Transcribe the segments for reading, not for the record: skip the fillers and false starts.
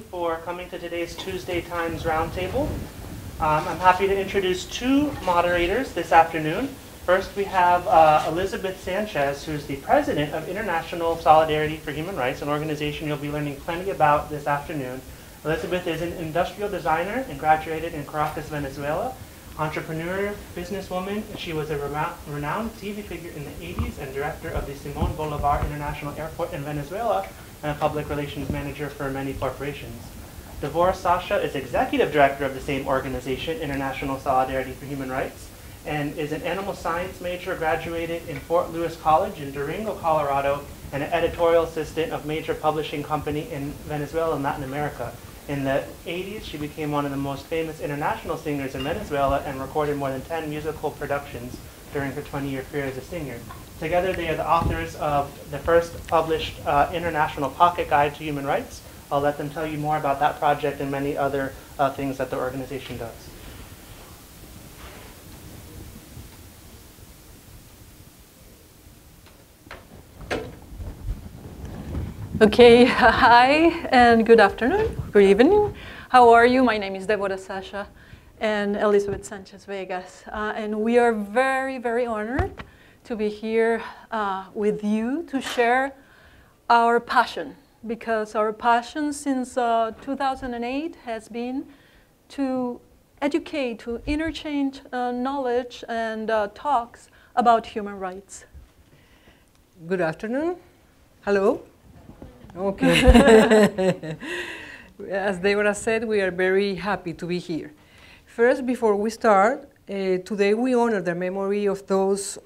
for coming to today's Tuesday Times Roundtable. I'm happy to introduce two moderators this afternoon. First, we have Elizabeth Sanchez, who's the president of International Solidarity for Human Rights, an organization you'll be learning plenty about this afternoon. Elizabeth is an industrial designer and graduated in Caracas, Venezuela. Entrepreneur, businesswoman, she was a renowned TV figure in the 80s and director of the Simón Bolívar International Airport in Venezuela and a public relations manager for many corporations. Devorah Sasha is executive director of the same organization, International Solidarity for Human Rights, and is an animal science major, graduated in Fort Lewis College in Durango, Colorado, and an editorial assistant of major publishing company in Venezuela and Latin America. In the 80s, she became one of the most famous international singers in Venezuela and recorded more than 10 musical productions during her 20-year career as a singer. Together, they are the authors of the first published International Pocket Guide to Human Rights. I'll let them tell you more about that project and many other things that the organization does. Okay, hi and good afternoon, good evening. How are you? My name is Deborah, Sasha, and Elizabeth Sanchez Vegas. And we are very, very honored to be here with you to share our passion, because our passion since 2008 has been to educate, to interchange knowledge and talks about human rights. Good afternoon. Hello. Okay. As Deborah said, we are very happy to be here. First, before we start, today we honor the memory of those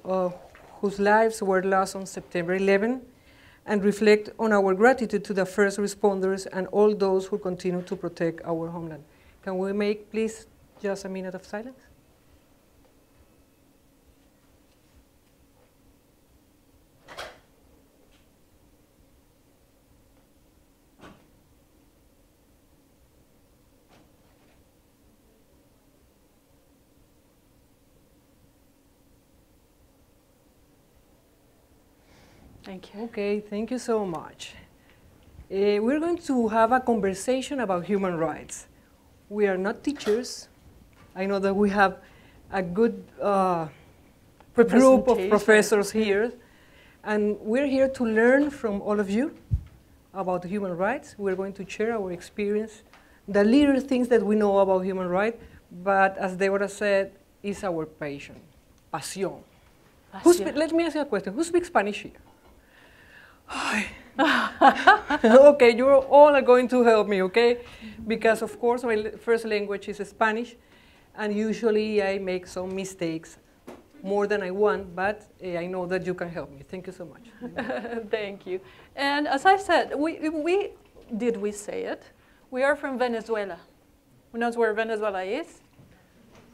whose lives were lost on September 11 and reflect on our gratitude to the first responders and all those who continue to protect our homeland. Can we make, please, just a minute of silence? Thank you. Okay, thank you so much. We're going to have a conversation about human rights. We are not teachers. I know that we have a good group of professors here, and we're here to learn from all of you about human rights. We're going to share our experience, the little things that we know about human rights, but as Deborah said, it's our passion. Let me ask you a question. Who speaks Spanish here? Okay, you all are going to help me, okay? Because of course my first language is Spanish, and usually I make some mistakes, more than I want, but I know that you can help me. Thank you so much. Thank you. And as I said, did we say it? We are from Venezuela. Who knows where Venezuela is?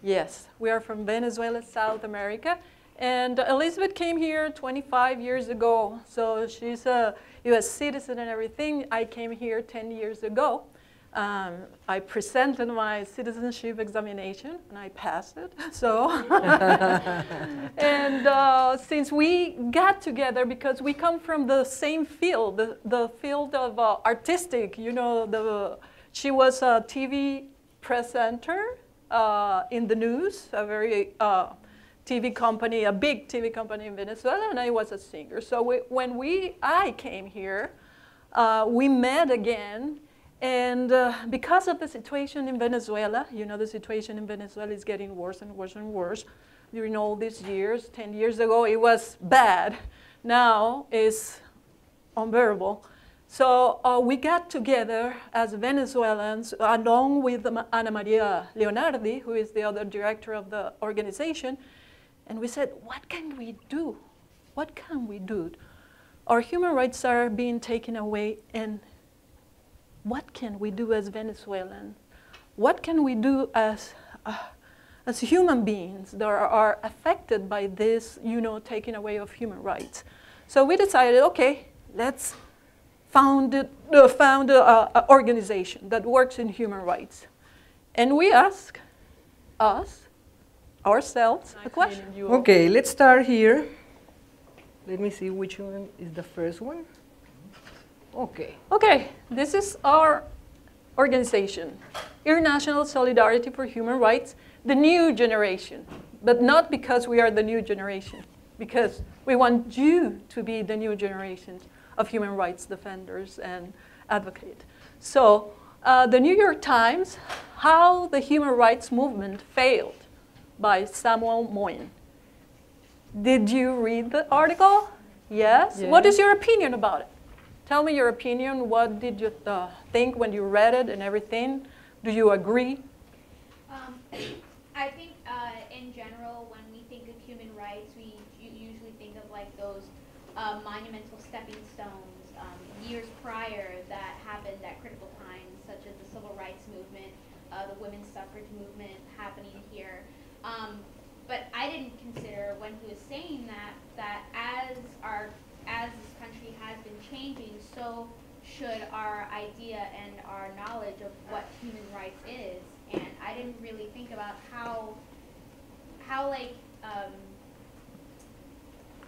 Yes, we are from Venezuela, South America. And Elizabeth came here 25 years ago, so she's a U.S. citizen and everything. I came here 10 years ago. I presented my citizenship examination, and I passed it. So, and since we got together, because we come from the same field, the field of artistic, you know, she was a TV presenter in the news, a very TV company, a big TV company in Venezuela, and I was a singer. So when I came here, we met again, and because of the situation in Venezuela, you know, the situation in Venezuela is getting worse and worse and worse. During all these years, 10 years ago, it was bad. Now it's unbearable. So we got together as Venezuelans, along with Ana Maria Leonardi, who is the other director of the organization, and we said, what can we do? What can we do? Our human rights are being taken away, and what can we do as Venezuelans? What can we do as human beings that are affected by this, you know, taking away of human rights? So we decided, okay, let's found an organization that works in human rights. And we ask ourselves a question. Okay, let's start here. Let me see which one is the first one. Okay. Okay, this is our organization, International Solidarity for Human Rights, the new generation. But not because we are the new generation, because we want you to be the new generation of human rights defenders and advocates. So the New York Times, How the Human Rights Movement Failed, by Samuel Moyn. Did you read the article? Yes? Yeah. What is your opinion about it? Tell me your opinion. What did you think when you read it and everything? Do you agree? I think in general, when we think of human rights, we usually think of like those monumental stepping stones years prior that happened at critical times, such as the civil rights movement, the women's suffrage movement happening here. But I didn't consider when he was saying that as this country has been changing, so should our idea and our knowledge of what human rights is. And I didn't really think about how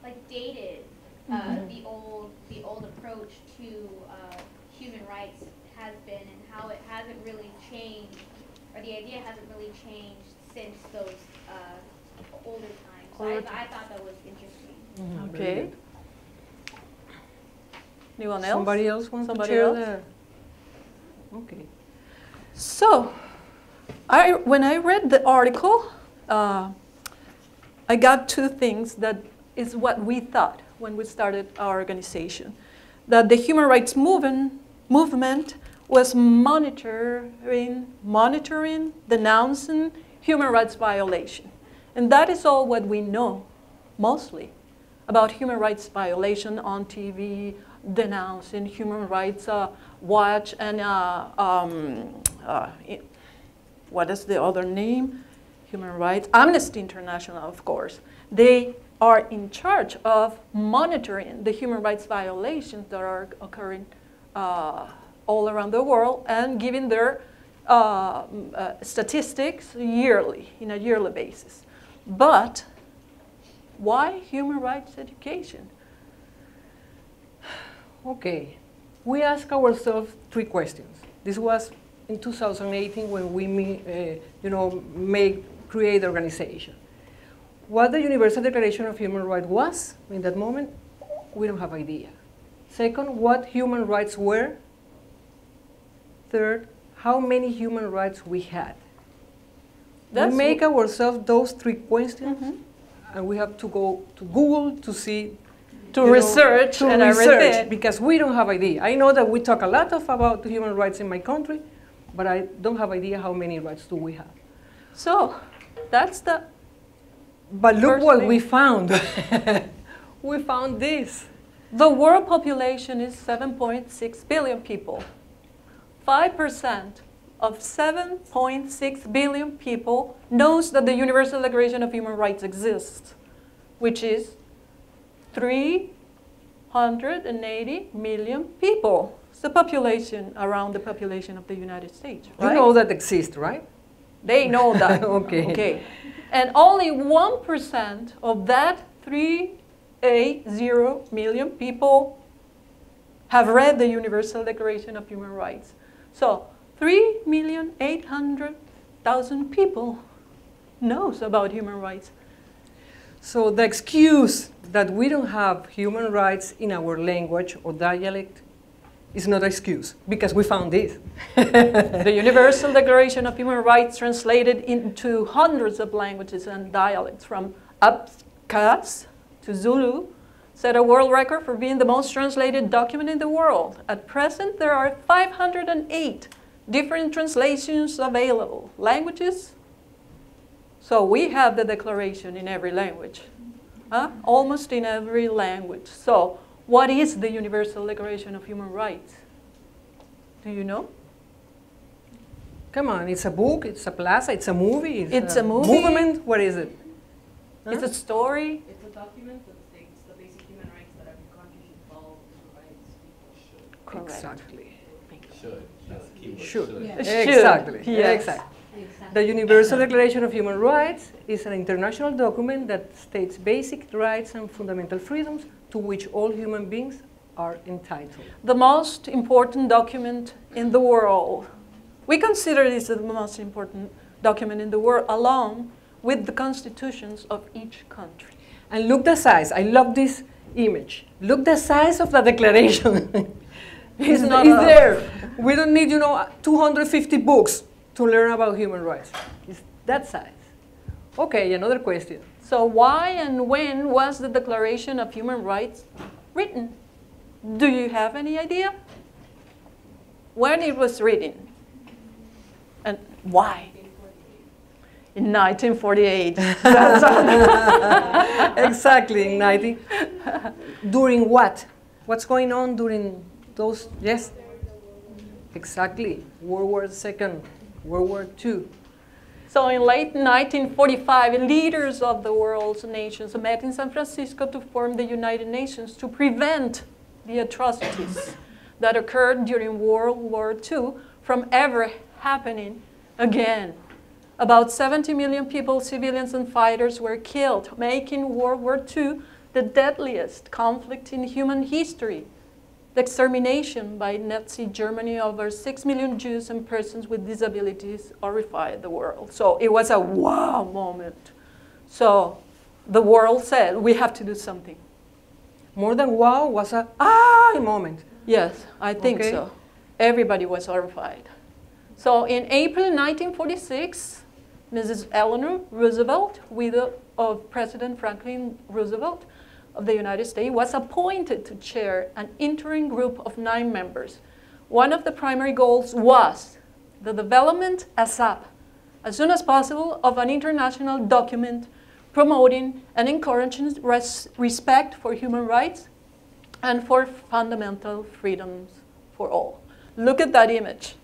like dated the old approach to human rights has been, and how it hasn't really changed, or the idea hasn't really changed since those older times. So I thought that was interesting. Mm-hmm. Okay. Anyone else? Somebody else wants Somebody to share else? their... Okay. So, when I read the article, I got two things that is what we thought when we started our organization. That the human rights movement was monitoring, denouncing human rights violation. And that is all what we know, mostly, about human rights violation on TV, denouncing Human Rights Watch, and what is the other name? Human Rights, Amnesty International, of course. They are in charge of monitoring the human rights violations that are occurring all around the world and giving their statistics yearly, in a yearly basis. But why human rights education? Okay. We asked ourselves three questions. This was in 2018 when we create the organization. What the Universal Declaration of Human Rights was in that moment, we don't have idea. Second, what human rights were. Third, how many human rights we had. We make ourselves those three questions, and we have to go to Google to see, research and everything. Because we don't have idea. I know that we talk a lot about human rights in my country, but I don't have idea how many rights do we have. So, that's the... But look what we found. We found this. The world population is 7.6 billion people. 5% of 7.6 billion people knows that the Universal Declaration of Human Rights exists, which is 380 million people. It's the population around the population of the United States, right? You know that exists, right? They know that. Okay. And only 1% of that 380 million people have read the Universal Declaration of Human Rights. So 3,800,000 people knows about human rights. So the excuse that we don't have human rights in our language or dialect is not an excuse, because we found this. The Universal Declaration of Human Rights translated into hundreds of languages and dialects, from Abkhaz to Zulu, set a world record for being the most translated document in the world. At present, there are 508 different translations available. Languages? So we have the declaration in every language, almost in every language. So what is the Universal Declaration of Human Rights? Do you know? Come on, it's a book, it's a plaza, it's a movie, it's a movie. Movement, what is it? It's a story. It's a document that states the basic human rights that every country should follow. Human rights people should. Correct. Exactly. Should. That's the keyword. Should. Yeah. Exactly. Yes. Exactly. The Universal Declaration of Human Rights is an international document that states basic rights and fundamental freedoms to which all human beings are entitled. The most important document in the world. We consider this the most important document in the world, along with the constitutions of each country. And look the size. I love this image. Look the size of the declaration. it's there. We don't need, 250 books to learn about human rights. It's that size. Okay, another question. So why and when was the Declaration of Human Rights written? Do you have any idea? When it was written? And why? In 1948. Exactly, in During what? What's going on during those? Yes? Exactly. World War II, World War II. So in late 1945, leaders of the world's nations met in San Francisco to form the United Nations to prevent the atrocities that occurred during World War II from ever happening again. About 70 million people, civilians and fighters, were killed, making World War II the deadliest conflict in human history. The extermination by Nazi Germany of over 6 million Jews and persons with disabilities horrified the world. So it was a wow moment. So the world said, we have to do something. More than wow, was a moment. Yes, I think so. Everybody was horrified. So in April 1946, Mrs. Eleanor Roosevelt, widow of President Franklin Roosevelt of the United States, was appointed to chair an interim group of 9 members. One of the primary goals was the development ASAP, as soon as possible, of an international document promoting and encouraging respect for human rights and for fundamental freedoms for all. Look at that image.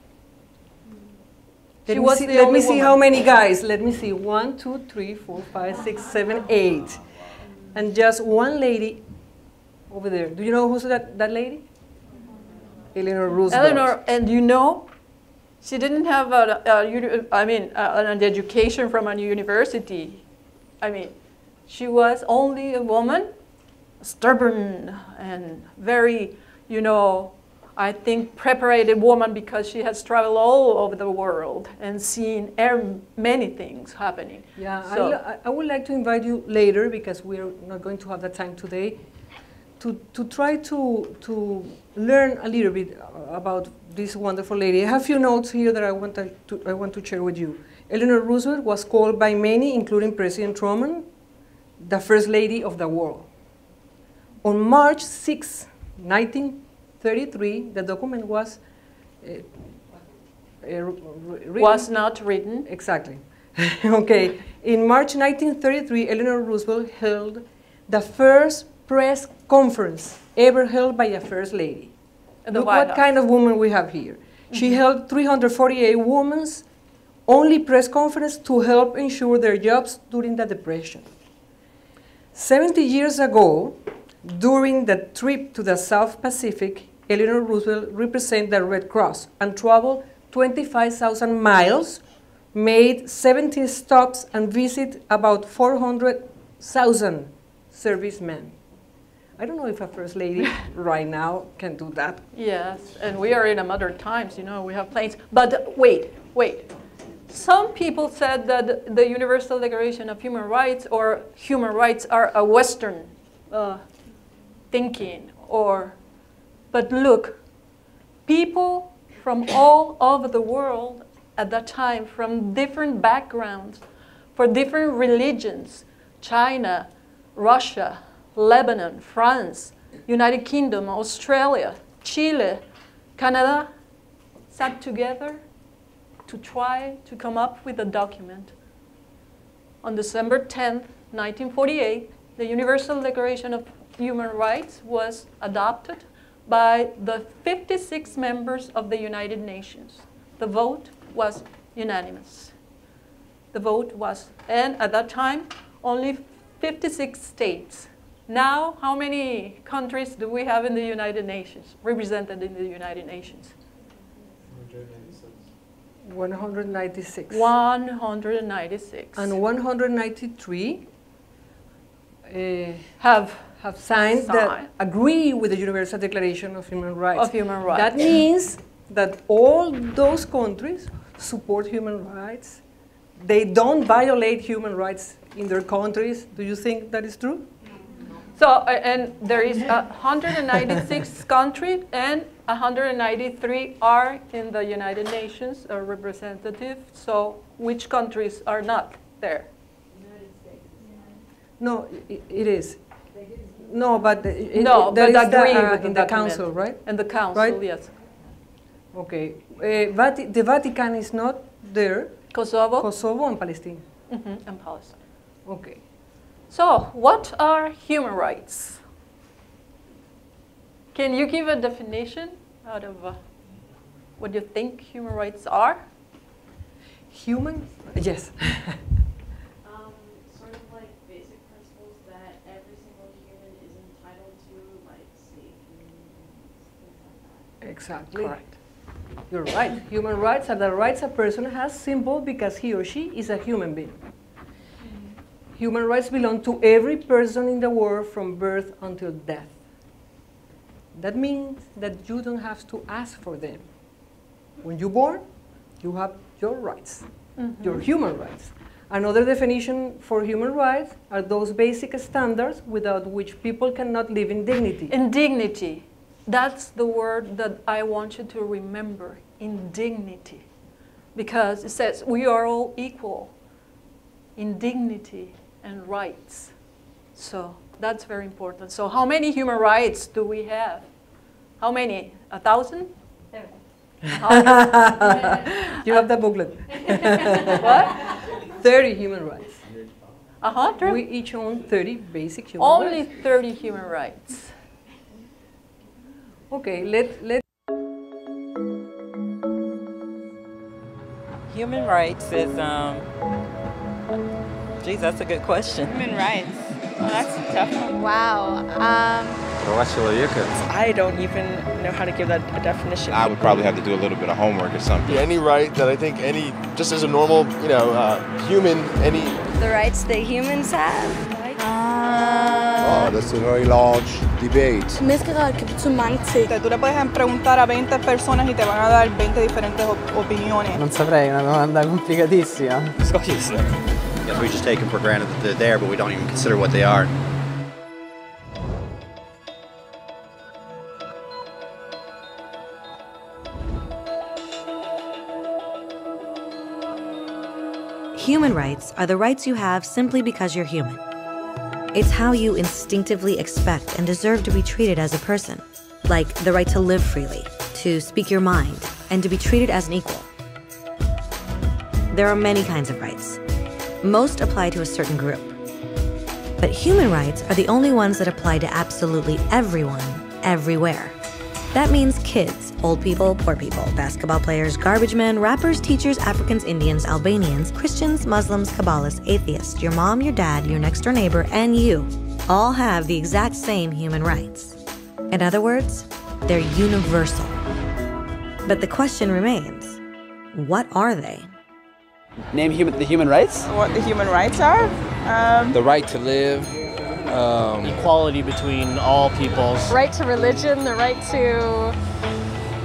Let me see how many guys. Let me see. 1, 2, 3, 4, 5, 6, 7, 8. And just one lady over there. Do you know who's that lady? Eleanor Roosevelt. Eleanor, and she didn't have an education from a university. I mean, she was only a woman, stubborn and very, I think, prepared woman, because she has traveled all over the world and seen many things happening. Yeah, so, I would like to invite you later, because we're not going to have the time today, to try to learn a little bit about this wonderful lady. I have a few notes here that I want to share with you. Eleanor Roosevelt was called by many, including President Truman, the first lady of the world. On March 6, 1933, the document was was not written. Exactly. Okay. In March 1933, Eleanor Roosevelt held the first press conference ever held by a first lady. Look what kind of woman we have here. She held 348 women's only press conference to help ensure their jobs during the Depression. 70 years ago, during the trip to the South Pacific, Eleanor Roosevelt represented the Red Cross and traveled 25,000 miles, made 17 stops, and visited about 400,000 servicemen. I don't know if a first lady right now can do that. Yes, and we are in a modern times, we have planes. But wait. Some people said that the Universal Declaration of Human Rights or human rights are a Western thinking. But look, people from all over the world at that time, from different backgrounds, for different religions, China, Russia, Lebanon, France, United Kingdom, Australia, Chile, Canada, sat together to try to come up with a document. On December 10th, 1948, the Universal Declaration of Human Rights was adopted by the 56 members of the United Nations. The vote was unanimous. And at that time, only 56 states. Now, how many countries do we have in the United Nations, represented in the United Nations? 196. 196. And 193 have signed that agree with the Universal Declaration of Human Rights. Of human rights. That means that all those countries support human rights. They don't violate human rights in their countries. Do you think that is true? So, and there is 196 countries, and 193 are in the United Nations representative. So, which countries are not there? United States. No, it is. No, but No, there but is agree with the in the document. council, right? And the council, Right? yes. Okay. The Vatican is not there. Kosovo Kosovo and Palestine. and Palestine. Okay. So, what are human rights? Can you give a definition out of what you think human rights are? Human? Yes. Sort of like basic principles that every single human is entitled to, like safety, things like that. Exactly. Correct. You're right. Human rights are the rights a person has simple because he or she is a human being. Human rights belong to every person in the world from birth until death. That means that you don't have to ask for them. When you're born, you have your rights, your human rights. Another definition for human rights are those basic standards without which people cannot live in dignity. Indignity. That's the word that I want you to remember, indignity. Because it says we are all equal in dignity and rights. So that's very important. So how many human rights do we have? How many? 1,000? You have the booklet. What? 30 human rights. 100? We each own 30 basic human Only rights. 30 human rights. Okay, let Human rights is, geez, that's a good question. Human rights. Well, that's a tough one. Wow. I don't even know how to give that a definition. I would probably have to do a little bit of homework or something. Any right that I think just as a normal, human, The rights that humans have. Oh, that's a very large debate. Tú le puedes preguntar a 20 personas y te van a dar 20 diferentes opiniones. Non saprei, una domanda complicatissima. Guess we just take them for granted that they're there, but we don't even consider what they are. Human rights are the rights you have simply because you're human. It's how you instinctively expect and deserve to be treated as a person, like the right to live freely, to speak your mind, and to be treated as an equal. There are many kinds of rights. Most apply to a certain group. But human rights are the only ones that apply to absolutely everyone, everywhere. That means kids, old people, poor people, basketball players, garbage men, rappers, teachers, Africans, Indians, Albanians, Christians, Muslims, Kabbalists, atheists, your mom, your dad, your next door neighbor, and you all have the exact same human rights. In other words, they're universal. But the question remains, what are they? Name the human rights? What the human rights are? The right to live. Equality between all peoples. Right to religion, the right to...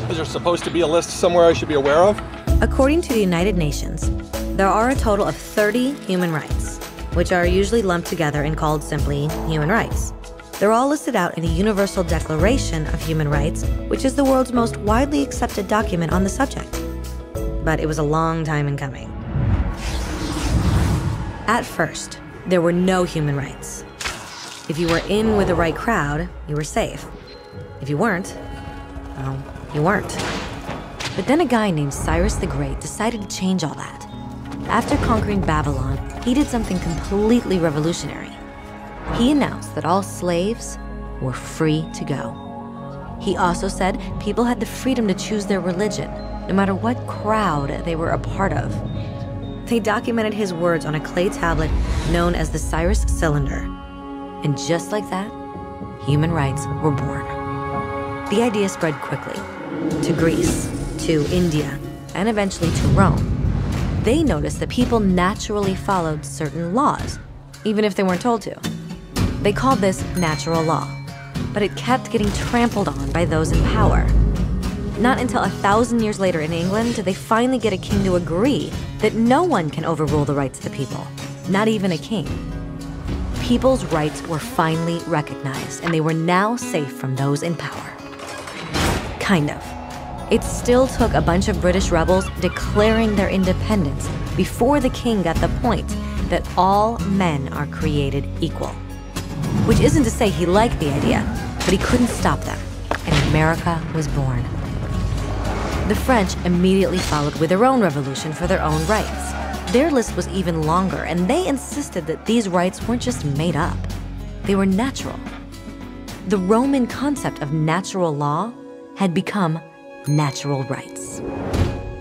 Is there supposed to be a list somewhere I should be aware of? According to the United Nations, there are a total of 30 human rights, which are usually lumped together and called simply human rights. They're all listed out in the Universal Declaration of Human Rights, which is the world's most widely accepted document on the subject. But it was a long time in coming. At first, there were no human rights. If you were in with the right crowd, you were safe. If you weren't, well, you weren't. But then a guy named Cyrus the Great decided to change all that. After conquering Babylon, he did something completely revolutionary. He announced that all slaves were free to go. He also said people had the freedom to choose their religion, no matter what crowd they were a part of. They documented his words on a clay tablet known as the Cyrus Cylinder. And just like that, human rights were born. The idea spread quickly to Greece, to India, and eventually to Rome. They noticed that people naturally followed certain laws, even if they weren't told to. They called this natural law, but it kept getting trampled on by those in power. Not until 1,000 years later in England did they finally get a king to agree that no one can overrule the rights of the people, not even a king. People's rights were finally recognized, and they were now safe from those in power. Kind of. It still took a bunch of British rebels declaring their independence before the king got the point that all men are created equal. Which isn't to say he liked the idea, but he couldn't stop them, and America was born. The French immediately followed with their own revolution for their own rights. Their list was even longer, and they insisted that these rights weren't just made up. They were natural. The Roman concept of natural law had become natural rights.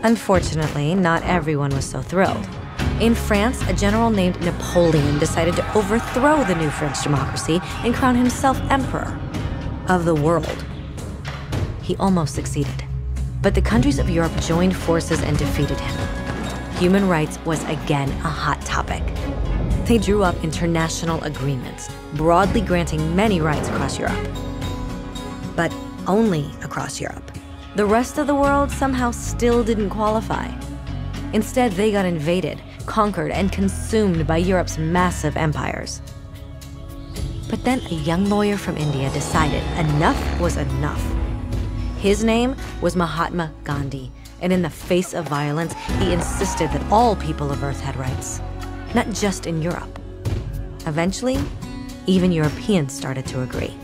Unfortunately, not everyone was so thrilled. In France, a general named Napoleon decided to overthrow the new French democracy and crown himself emperor of the world. He almost succeeded, but the countries of Europe joined forces and defeated him. Human rights was again a hot topic. They drew up international agreements, broadly granting many rights across Europe. But only across Europe. The rest of the world somehow still didn't qualify. Instead, they got invaded, conquered, and consumed by Europe's massive empires. But then a young lawyer from India decided enough was enough. His name was Mahatma Gandhi, and in the face of violence, he insisted that all people of Earth had rights, not just in Europe. Eventually, even Europeans started to agree.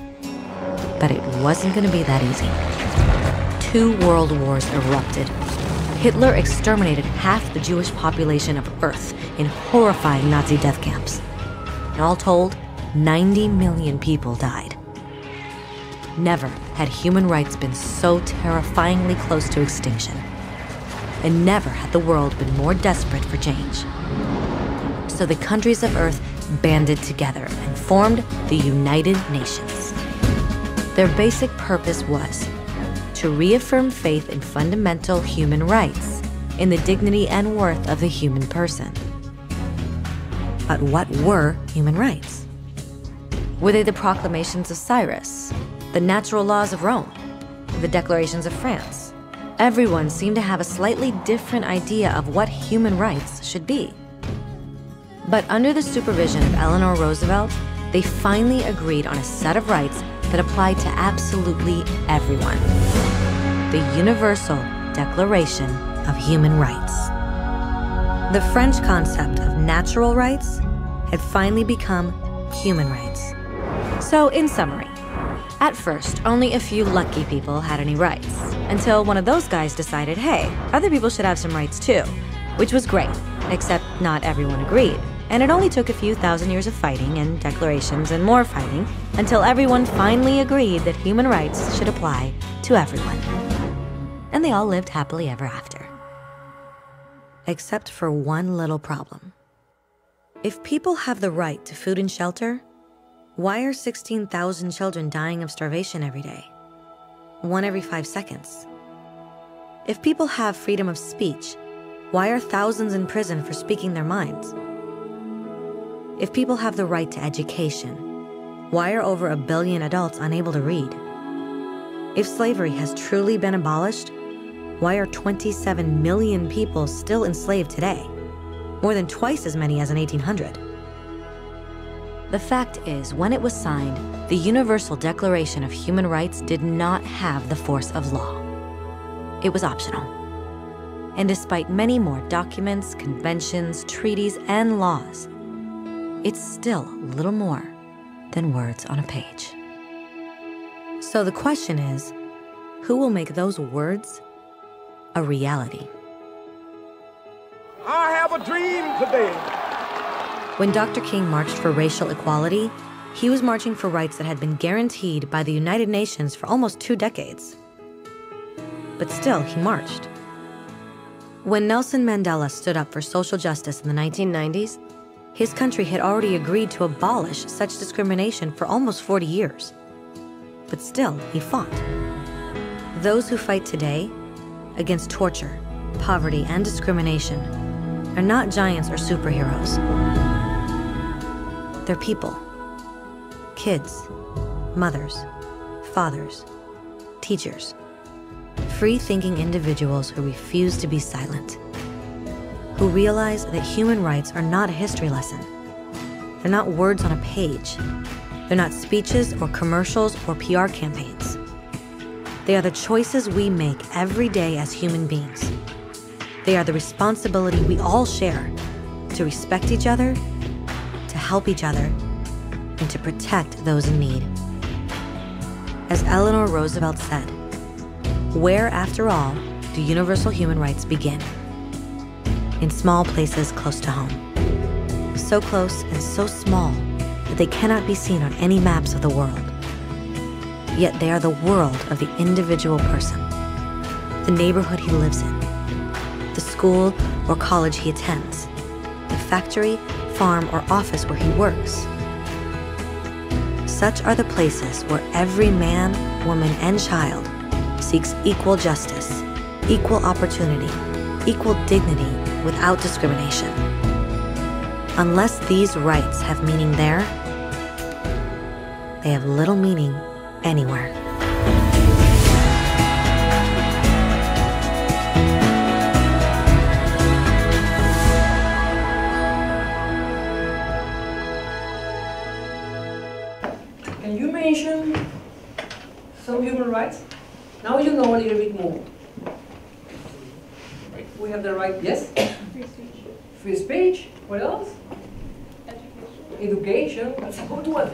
But it wasn't going to be that easy. 2 world wars erupted. Hitler exterminated half the Jewish population of Earth in horrifying Nazi death camps. And all told, 90 million people died. Never had human rights been so terrifyingly close to extinction. And never had the world been more desperate for change. So the countries of Earth banded together and formed the United Nations. Their basic purpose was to reaffirm faith in fundamental human rights, in the dignity and worth of the human person. But what were human rights? Were they the proclamations of Cyrus, the natural laws of Rome, the declarations of France? Everyone seemed to have a slightly different idea of what human rights should be. But under the supervision of Eleanor Roosevelt, they finally agreed on a set of rights that applied to absolutely everyone. The Universal Declaration of Human Rights. The French concept of natural rights had finally become human rights. So, in summary, at first, only a few lucky people had any rights, until one of those guys decided, hey, other people should have some rights too, which was great, except not everyone agreed. And it only took a few thousand years of fighting and declarations and more fighting until everyone finally agreed that human rights should apply to everyone. And they all lived happily ever after. Except for one little problem. If people have the right to food and shelter, why are 16,000 children dying of starvation every day? 1 every 5 seconds. If people have freedom of speech, why are thousands in prison for speaking their minds? If people have the right to education, why are over 1 billion adults unable to read? If slavery has truly been abolished, why are 27 million people still enslaved today? More than twice as many as in 1800. The fact is, when it was signed, the Universal Declaration of Human Rights did not have the force of law. It was optional. And despite many more documents, conventions, treaties, and laws, it's still little more than words on a page. So the question is, who will make those words a reality? I have a dream today. When Dr. King marched for racial equality, he was marching for rights that had been guaranteed by the United Nations for almost 2 decades. But still, he marched. When Nelson Mandela stood up for social justice in the 1990s, his country had already agreed to abolish such discrimination for almost 40 years. But still, he fought. Those who fight today against torture, poverty, and discrimination are not giants or superheroes. They're people. Kids, mothers, fathers, teachers, free-thinking individuals who refuse to be silent, who realize that human rights are not a history lesson. They're not words on a page. They're not speeches or commercials or PR campaigns. They are the choices we make every day as human beings. They are the responsibility we all share to respect each other, to help each other, and to protect those in need. As Eleanor Roosevelt said, where, after all, do universal human rights begin? In small places close to home. So close and so small that they cannot be seen on any maps of the world. Yet they are the world of the individual person, the neighborhood he lives in, the school or college he attends, the factory, farm, or office where he works. Such are the places where every man, woman, and child seeks equal justice, equal opportunity, equal dignity without discrimination. Unless these rights have meaning there, they have little meaning anywhere. Can you mention some human rights? Now you know a little bit more. We have the right, yes? Free speech. Free speech. What else? Education. That's a good one.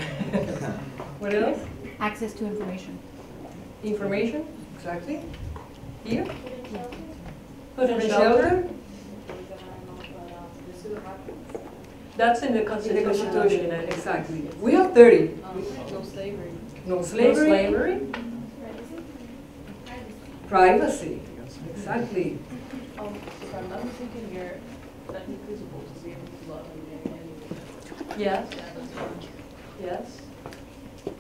What else? Access to information. Information, exactly. Here? Food and shelter. That's in the In Constitution. the Constitution, exactly. We have 30. No slavery. No slavery. No slavery. Privacy. Exactly. If I'm not mistaken, you're technically supposed to be able to love and marry anyone. Yes. Yes.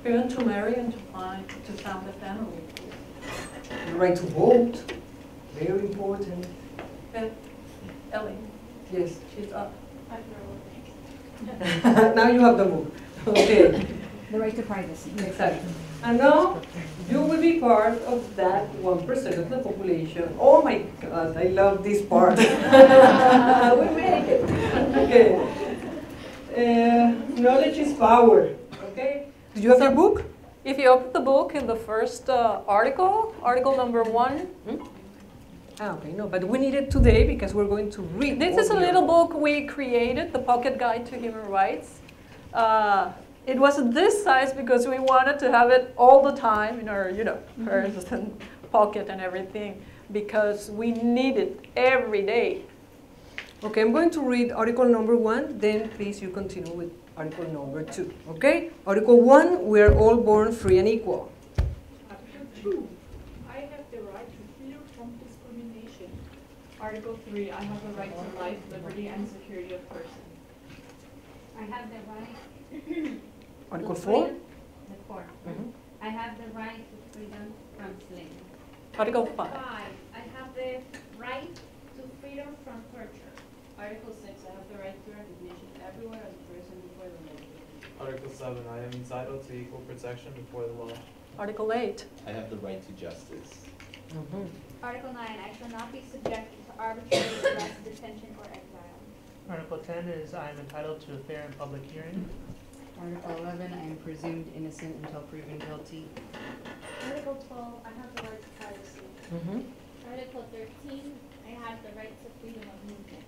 Even to marry and to found a family. The right to vote. Very important. And Ellie, Yes. she's up. Now you have the book. Okay. The right to privacy. Exactly. And now you will be part of that 1% of the population. Oh my God, I love this part. We made it. Okay. Knowledge is power. Okay. Do you have your book? If you open the book in the first article number 1, Okay, no, but we need it today because we're going to read. this is a little book we created, the Pocket Guide to Human Rights. It was this size because we wanted to have it all the time in our, purse and pocket and everything, because we need it every day. Okay, I'm going to read article number 1, then please you continue with article number 2. Okay? Article 1, we are all born free and equal. Article 2, I have the right to freedom from discrimination. Article 3, I have the right to life, liberty, and security of person. I have the right. Article 4? The 4th. I have the right to freedom from slavery. Article 5. I have the right to freedom from torture. Article 6, I have the right to recognition everywhere as a person before the law. Article 7, I am entitled to equal protection before the law. Article 8. I have the right to justice. Article 9, I shall not be subjected to arbitrary arrest, detention, or exile. Article 10 is I am entitled to a fair and public hearing. Article 11, I am presumed innocent until proven guilty. Article 12, I have the right to privacy. Article 13, I have the right to freedom of movement.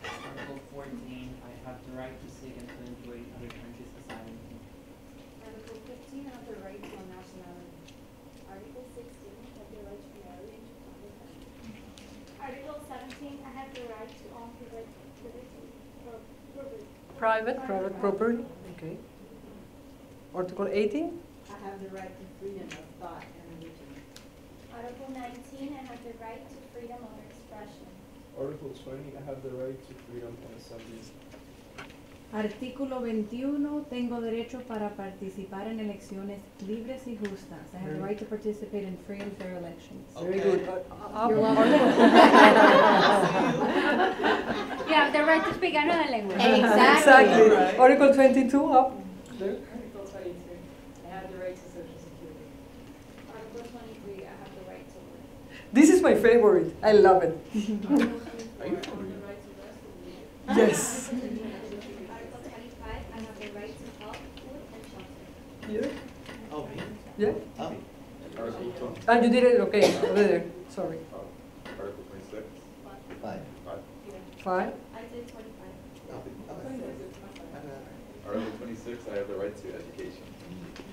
Article 14, I have the right to seek and to enjoy other countries' asylum. Article 15, I have the right to a nationality. Article 16, I have the right to marry and to found a family. Article 17, I have the right to own private property. Private property. Okay. Article 18? I have the right to freedom of thought and religion. Article 19, I have the right to freedom of expression. Article 20, I have the right to freedom of assembly. Artículo 21, tengo derecho para participar en elecciones libres y justas. I have the right to participate in free and fair elections. Very good. You're welcome. You have the right to speak another language. Exactly. Right. Article 22, up there. Article 22, I have the right to social security. Article 23, I have the right to work. This is my favorite. I love it. Yes. Article 25, I have the right to health, food, and shelter. Here? Oh, Yeah? oh. Article 20. Ah, you did it? Okay, over there. Sorry. Article 26. 5. 5. I did 25. Article 26, I have the right to education.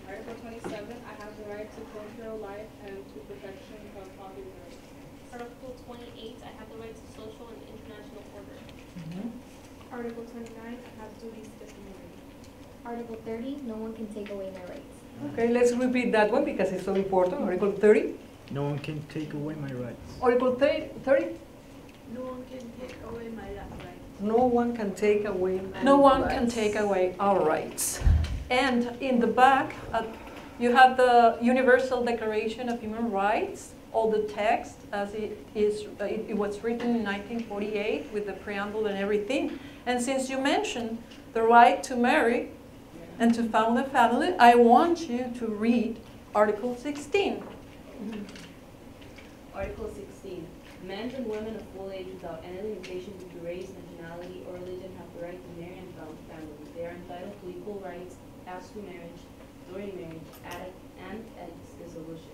Article 27, I have the right to cultural life and to protection of copyright. Article 28, I have the right to social and international order. Article 29, I have duties to the community. Article 30, no one can take away my rights. Okay, let's repeat that one because it's so important. Article 30. No one can take away my rights. Article 30. No one can take away my rights. No one can take away my rights. No one can take away our rights. And in the back, you have the Universal Declaration of Human Rights, all the text as it was written in 1948 with the preamble and everything. And since you mentioned the right to marry and to found a family, I want you to read Article 16. Article 16. Men and women of full age without any limitation due to race, nationality, or religion have the right to marry and found families. They are entitled to equal rights as to marriage, during marriage, and at its dissolution.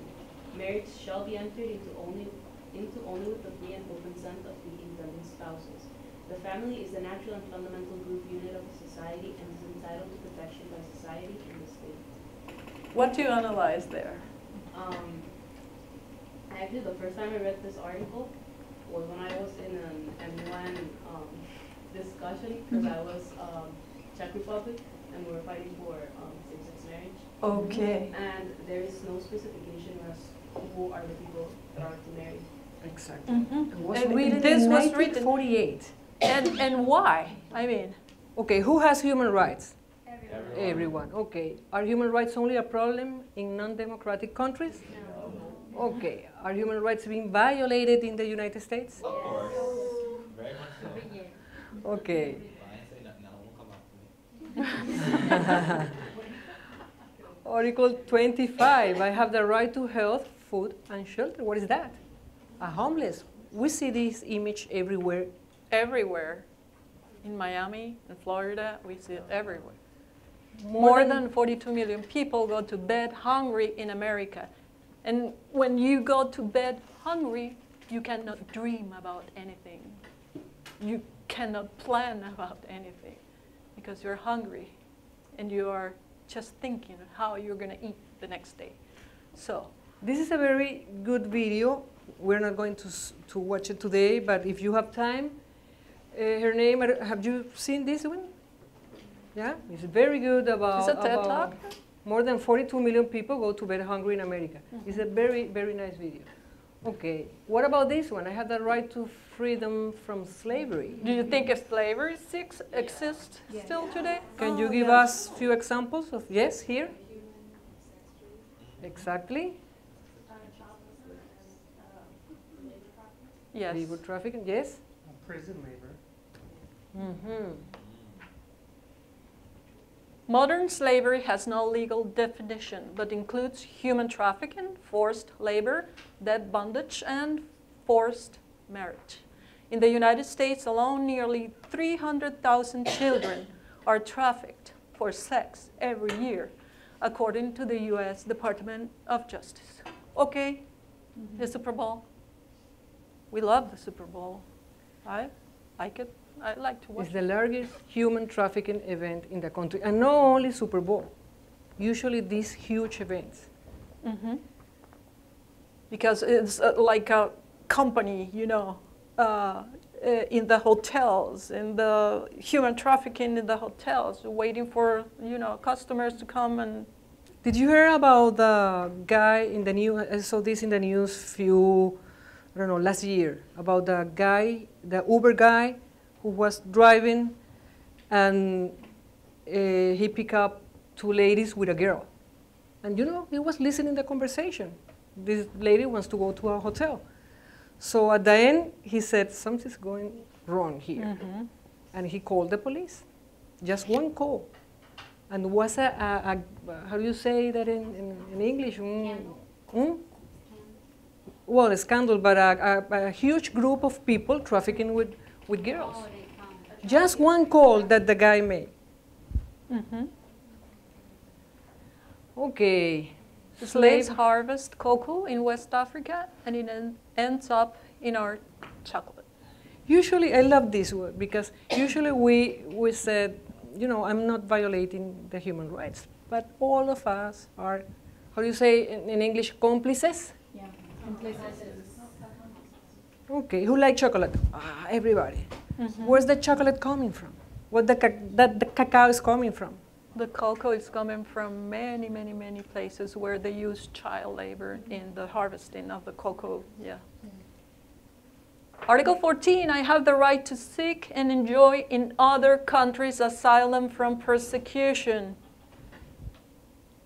Marriage shall be entered into only with the free and full consent of the intending spouses. The family is the natural and fundamental group unit of a society and is entitled to protection by society and the state. What do you analyze there? Actually, the first time I read this article was when I was in an M1 discussion because I was Czech Republic and we were fighting for same-sex marriage. Okay. And there is no specification as who are the people that are to marry. Exactly. This was written 1948. And why? I mean. Okay, who has human rights? Everyone. Okay. Are human rights only a problem in non-democratic countries? No. Okay. Are human rights being violated in the United States? Of course. Very much so. Okay. Article 25, I have the right to health, food, and shelter. What is that? A homeless. We see this image everywhere. Everywhere. In Miami, in Florida, we see it everywhere. More than 42 million people go to bed hungry in America. And when you go to bed hungry, you cannot dream about anything. You cannot plan about anything because you're hungry and you are just thinking of how you're going to eat the next day. So this is a very good video. We're not going to watch it today, but if you have time, her name, have you seen this one? Yeah, it's very good about, is it TED Talk? More than 42 million people go to bed hungry in America. It's a very, very nice video. Okay, what about this one? I have the right to freedom from slavery. Do you think slavery exists still today? Can you give us a few examples of, yes, here? Exactly. Yes. Labor trafficking, yes. Prison labor. Mm-hmm. Modern slavery has no legal definition, but includes human trafficking, forced labor, debt bondage, and forced marriage. In the United States alone, nearly 300,000 children are trafficked for sex every year, according to the U.S. Department of Justice. Okay, the Super Bowl. We love the Super Bowl. I like it. I like to watch. It's the largest human trafficking event in the country, and not only Super Bowl. Usually these huge events. Mm-hmm. Because it's like a company, you know, in the hotels, in the human trafficking in the hotels, waiting for, you know, customers to come and. Did you hear about the guy in the news? I saw this in the news I don't know, last year, about the guy, the Uber guy, who was driving, and he picked up two ladies with a girl. And you know, he was listening to the conversation. This lady wants to go to a hotel. So at the end, he said, something's going wrong here. Mm-hmm. And he called the police. Just one call. And was how do you say that in English? well, a scandal, but a huge group of people trafficking with girls. Just one call that the guy made. Okay. Slaves harvest cocoa in West Africa, and it ends up in our chocolate. Usually, I love this word because usually we said, you know, I'm not violating the human rights, but all of us are, how do you say in English, cómplices? Yeah, cómplices. Okay, who like chocolate? Everybody. Where's the chocolate coming from? What the cacao is coming from? The cocoa is coming from many, many, many places where they use child labor in the harvesting of the cocoa. Yeah. Article 14, I have the right to seek and enjoy in other countries asylum from persecution.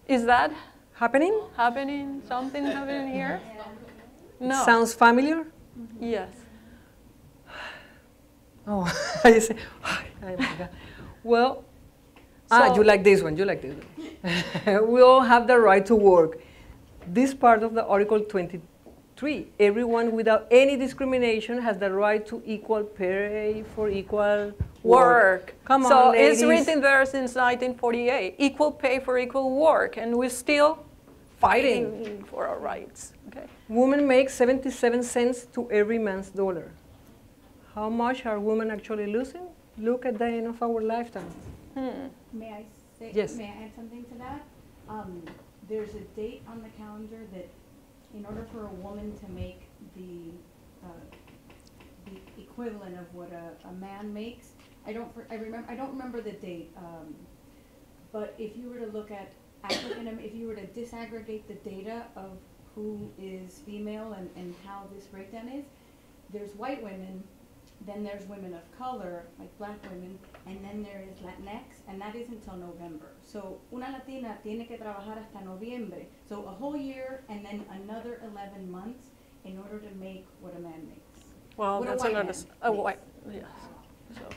Is that happening? Happening? Something happening here? No. Sounds familiar? Yes. Oh, I say, oh my God. Well, you like this one, you like this one. We all have the right to work. This part of the Article 23, everyone without any discrimination has the right to equal pay for equal work. Come on, so ladies. It's written there since 1948, equal pay for equal work, and we're still fighting for our rights. Okay. Women make 77 cents to every man's dollar. How much are women actually losing? Look at the end of our lifetime. May I say? Yes. May I add something to that? There's a date on the calendar that, in order for a woman to make the equivalent of what a man makes, I don't remember the date. But if you were to look at if you were to disaggregate the data of who is female and how this breakdown is, there's white women. Then there's women of color, like black women, and then there is Latinx, and that is until November. So una latina tiene que trabajar hasta noviembre. So a whole year and then another 11 months in order to make what a man makes. Well, that's yes. So,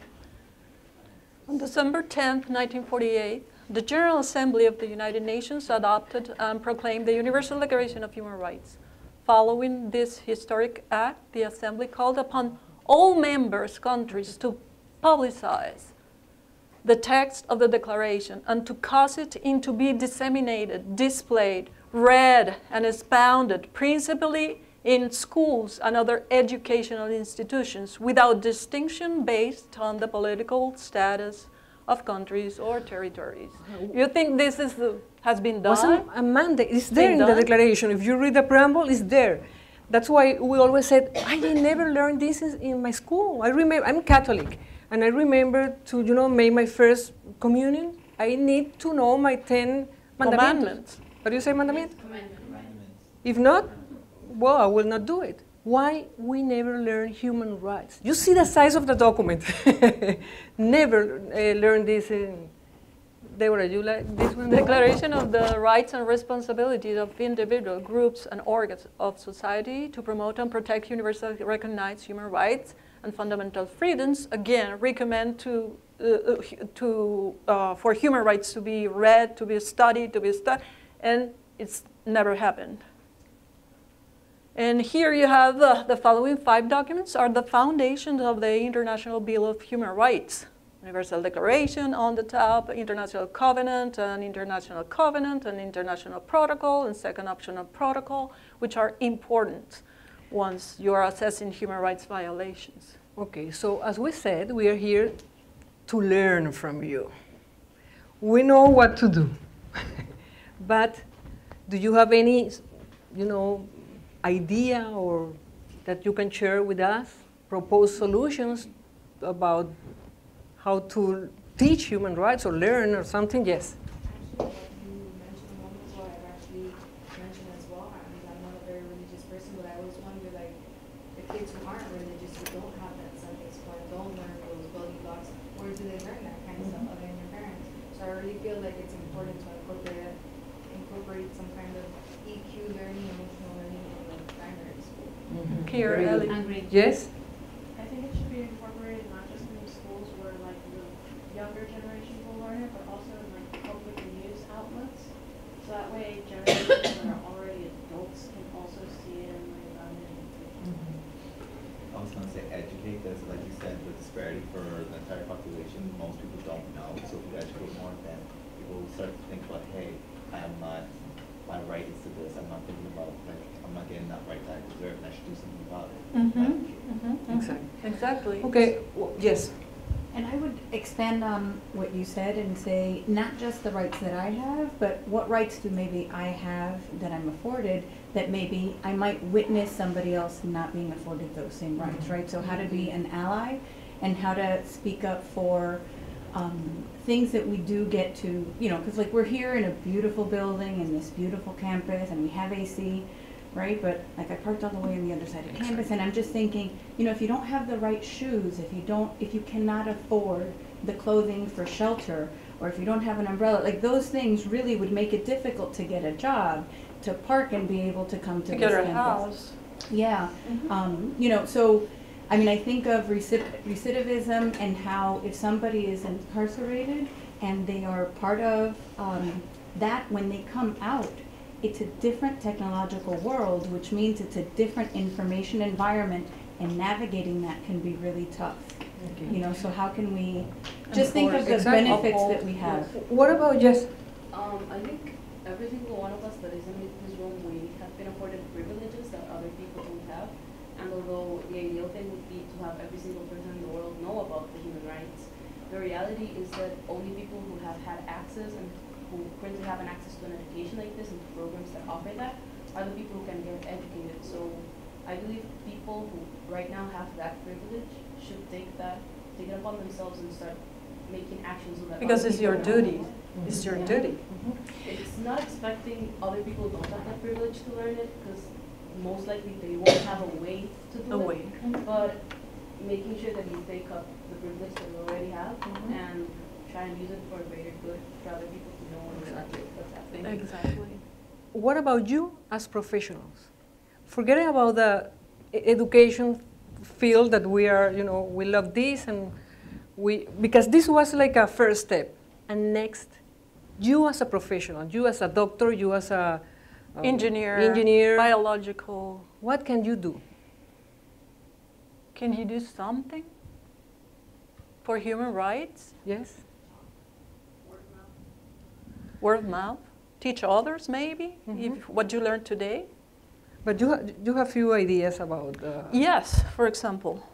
on December 10th, 1948, the General Assembly of the United Nations adopted and proclaimed the Universal Declaration of Human Rights. Following this historic act, the Assembly called upon all members countries to publicize the text of the declaration and to cause it to be disseminated, displayed, read, and expounded, principally in schools and other educational institutions, without distinction based on the political status of countries or territories. You think this has been done? Wasn't a mandate. It's there in the declaration. If you read the preamble, it's there. That's why we always said, I never learned this in my school. I remember, I'm Catholic, and I remember to, make my first communion. I need to know my 10 commandments. What do you say, mandaments? If not, well, I will not do it. Why we never learn human rights? You see the size of the document. Never learned this in... Deborah, you like this one? Declaration of the rights and responsibilities of individual groups and organs of society to promote and protect universally recognized human rights and fundamental freedoms. Again, recommend for human rights to be read, to be studied, and it's never happened. And here you have the following 5 documents are the foundations of the International Bill of Human Rights. Universal Declaration on the top, International Covenant, an International Covenant, an International Protocol, and second optional protocol, which are important once you are assessing human rights violations. Okay, so as we said, we are here to learn from you. We know what to do. But do you have any, idea or that you can share with us, propose solutions about how to teach human rights or learn or something? Yes. Actually, like you mentioned a moment ago, I've actually mentioned as well. I'm not a very religious person, but I always wonder, like, the kids who aren't religious, who don't have that Sunday school, don't learn those building blocks, where do they learn that kind of stuff other than their parents? So I really feel like it's important to incorporate some kind of EQ learning, emotional learning in the primary school. Here, Ellie. Yes? I think it should be incorporated not just in the schools where like the younger generation will learn it, but also in like public news outlets. So that way generations that are already adults can also see it and learn about it I was going to say educate. There's, like you said, the disparity for the entire population. Most people don't know. So if you educate more, then people will start to think about, hey, I'm not, my right is to this. I'm not thinking about, like, I'm not getting that right that I deserve, and I should do something about it. Exactly. Exactly. Okay, well, yes. And I would expand on what you said and say, not just the rights that I have, but what rights do maybe I have that I'm afforded that maybe I might witness somebody else not being afforded those same rights, right? So how to be an ally and how to speak up for things that we do get to, you know, because like we're here in a beautiful building in this beautiful campus and we have AC, right? But like I parked all the way on the other side of campus, and I'm just thinking, you know, if you don't have the right shoes, if you cannot afford the clothing for shelter, or if you don't have an umbrella, like those things really would make it difficult to get a job, to park and be able to come to this get a campus. house. Yeah, you know, so I mean, I think of recidivism and how if somebody is incarcerated and they are part of that, when they come out, it's a different technological world, which means it's a different information environment, and navigating that can be really tough. Okay. You know, so how can we just think of the benefits that we have? What about just? I think every single one of us that is in this room, we have been afforded privileges that other people don't have. And although the ideal thing would be to have every single person in the world know about the human rights, the reality is that only people who have had access and who currently have an access to an education like this and to programs that offer that are the people who can get educated. So I believe people who right now have that privilege should take it upon themselves and start making actions so that because it's your duty. It's your duty. It's not expecting other people who don't have that privilege to learn it, because most likely they won't have a way to do it. But making sure that you take up the privilege that you already have and try and use it for a greater good for other people to know exactly what's happening. Exactly. What about you as professionals? Forgetting about the education field that we are, you know, we love this, and because this was like a first step. And next, you as a professional, you as a doctor, you as a engineer, biological. What can you do? Can you do something for human rights? Yes. Word of mouth. Teach others, maybe, if what you learned today. But you have few ideas about. Yes, for example,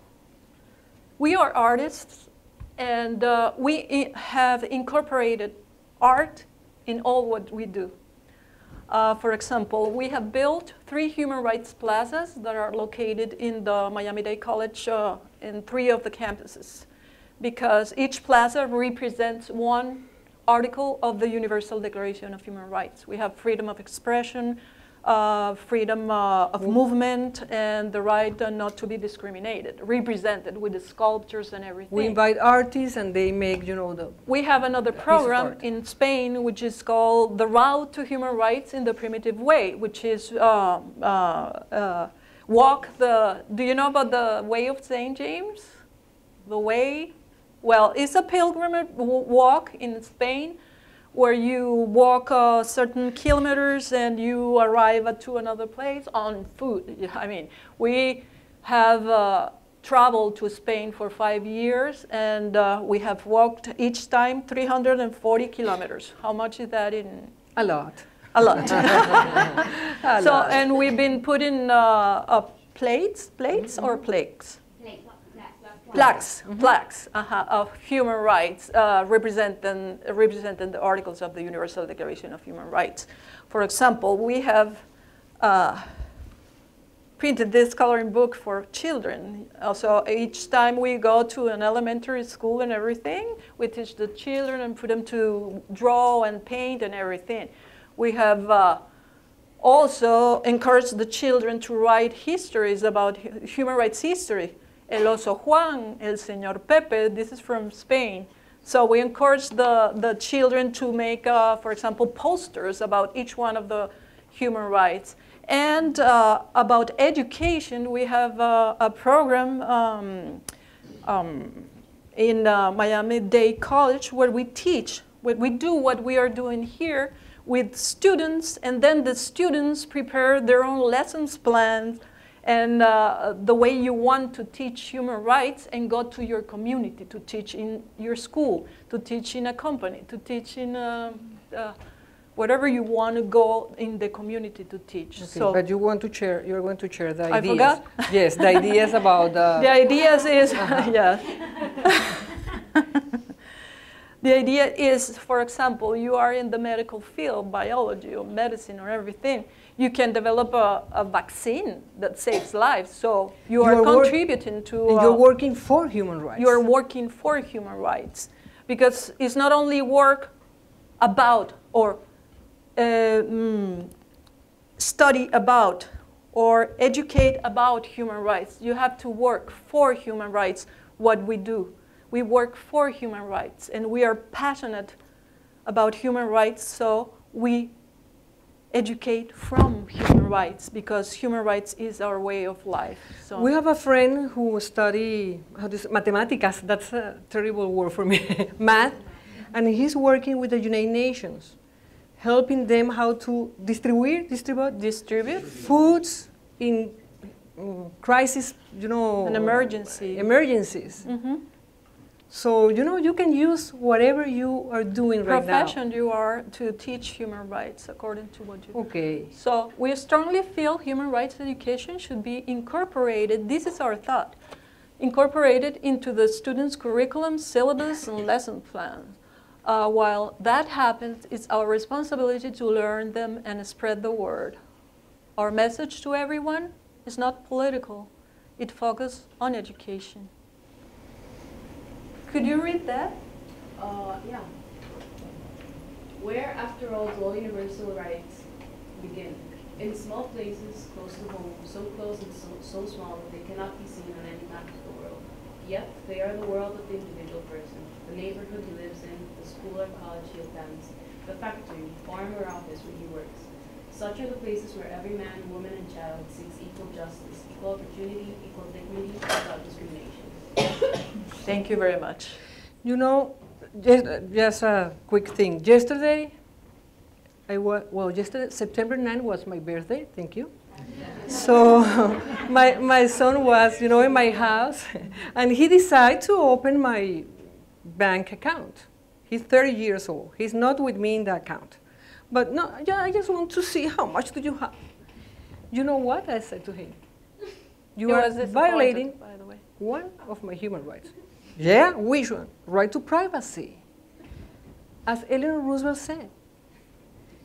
we are artists, and we have incorporated art in all what we do. For example, we have built 3 human rights plazas that are located in the Miami-Dade College in 3 of the campuses, because each plaza represents one article of the Universal Declaration of Human Rights. We have freedom of expression, freedom of movement, and the right not to be discriminated, represented with the sculptures and everything. We invite artists, and they make, you know, the. We have another program in Spain, which is called The Route to Human Rights in the Primitive Way, which is walk the. Do you know about the Way of St. James? The Way. Well, it's a pilgrimage walk in Spain, where you walk certain kilometers and you arrive to another place on foot. I mean, we have traveled to Spain for 5 years, and we have walked each time 340 kilometers. How much is that in? A lot. A lot. And we've been putting plates or plaques? Plaques of human rights representing the articles of the Universal Declaration of Human Rights. For example, we have printed this coloring book for children. Also, each time we go to an elementary school and everything, we teach the children and put them to draw and paint and everything. We have also encouraged the children to write histories about human rights history. El oso Juan, el señor Pepe, this is from Spain. So we encourage the children to make, for example, posters about each one of the human rights. And about education, we have a program in Miami-Dade College where we teach, we do what we are doing here with students, and then the students prepare their own lessons plans and the way you want to teach human rights and go to your community, to teach in your school, to teach in a company, to teach in whatever you want to go in the community to teach. Okay, so, but you're going to share the ideas. I forgot? Yes, the ideas about the ideas is, yeah. The idea is, for example, you are in the medical field, biology or medicine or everything. You can develop a vaccine that saves lives. So you are contributing to... And you're working for human rights. You're working for human rights. Because it's not only work about or study about or educate about human rights. You have to work for human rights, what we do. We work for human rights, and we are passionate about human rights, so we educate from human rights, because human rights is our way of life. So we have a friend who studies matemáticas, that's a terrible word for me, math, and he's working with the United Nations, helping them how to distribute foods in crisis, an emergency. Emergencies. Mm-hmm. So, you can use whatever you are doing right now. Profession you are to teach human rights according to what you do. Okay. So we strongly feel human rights education should be incorporated, this is our thought, incorporated into the students' curriculum, syllabus, and lesson plans. While that happens, it's our responsibility to learn them and spread the word. Our message to everyone is not political. It focuses on education. Could you read that? Yeah. Where, after all, do all universal rights begin? In small places, close to home, so close and so small that they cannot be seen on any map of the world. Yet, they are the world of the individual person, the neighborhood he lives in, the school or college he attends, the factory, farm or office where he works. Such are the places where every man, woman, and child seeks equal justice, equal opportunity, equal dignity, without discrimination. Thank you very much. Just a quick thing. Yesterday, yesterday, September 9 was my birthday, thank you. So my son was, in my house, and he decided to open my bank account. He's 30 years old. He's not with me in the account. But no, I just want to see how much do you have. You know what I said to him? You are violating, by the way, one of my human rights. Yeah, which one? Right to privacy. As Eleanor Roosevelt said.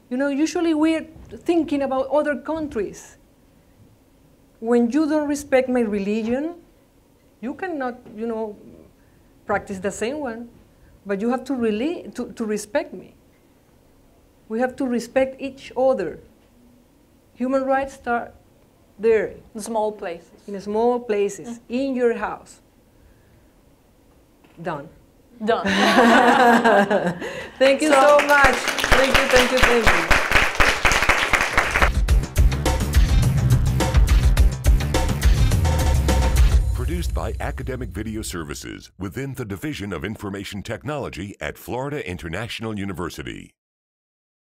Usually we're thinking about other countries. When you don't respect my religion, you cannot, practice the same one. But you have to respect me. We have to respect each other. Human rights start there. In small places. In small places, in your house. Done. Done. Thank you so much. Thank you, thank you, thank you. Produced by Academic Video Services within the Division of Information Technology at Florida International University.